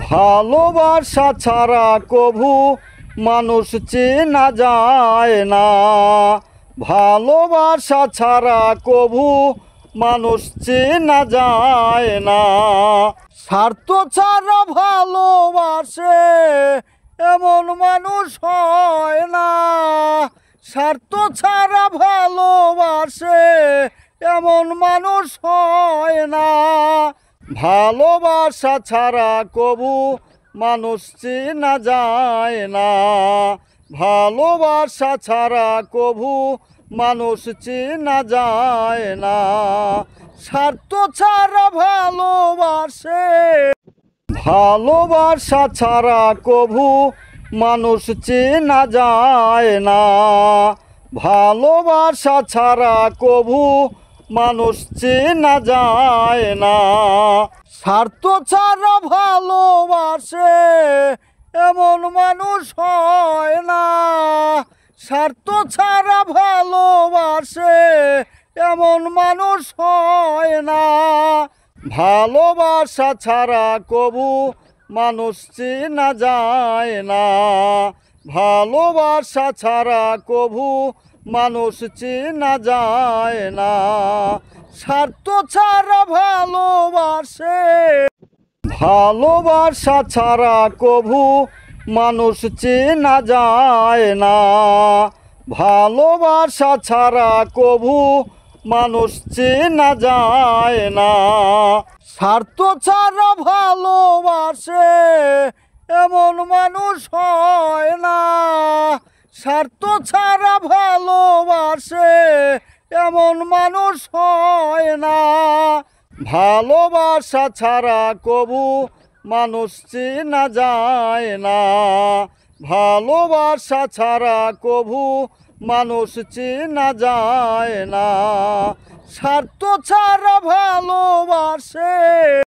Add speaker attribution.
Speaker 1: ভালোবাসা ছাড়া কভু মানুষ চেনা যায় না। ভালোবাসা ছাড়া কভু মানুষ চেনা যায় না। স্বার্থ ছাড়া ভালোবাসে এমন মানুষ হয় না। স্বার্থ ছাড়া ভালোবাসে এমন মানুষ হয় না। ভালোবাসা ছাড়া কভু মানুষ চেনা যায় না। ভালোবাসা ছাড়া কভু মানুষ চেনা যায় না। স্বার্থ ছাড়া ভালোবাসে। ভালোবাসা ছাড়া কভু মানুষ চেনা যায় না। ভালোবাসা ছাড়া কভু মানুষ চেনা যায় না। স্বার্থ ছাড়া ভালোবাসে এমন মানুষ হয় না। স্বার্থ ছাড়া ভালোবাসে এমন মানুষ হয় না। ভালোবাসা ছাড়া কভু মানুষ চেনা যায় না। ভালোবাসা ছাড়া কভু মানুষ চেনা যায় না। স্বার্থ ছাড়া ভালোবাসে। ভালোবাসা ছাড়া কভু মানুষ চেনা যায় না। ভালোবাসা ছাড়া কভু মানুষ চেনা যায় না। স্বার্থ ছাড়া ভালোবাসে এমন মানুষ হয় না। স্বার্থ ছাড়া ভালোবাসে এমন মানুষ হয় না। ভালোবাসা ছাড়া কভু মানুষ চেনা যায় না। ভালোবাসা ছাড়া কভু মানুষ চেনা যায় না। স্বার্থ ছাড়া ভালোবাসে।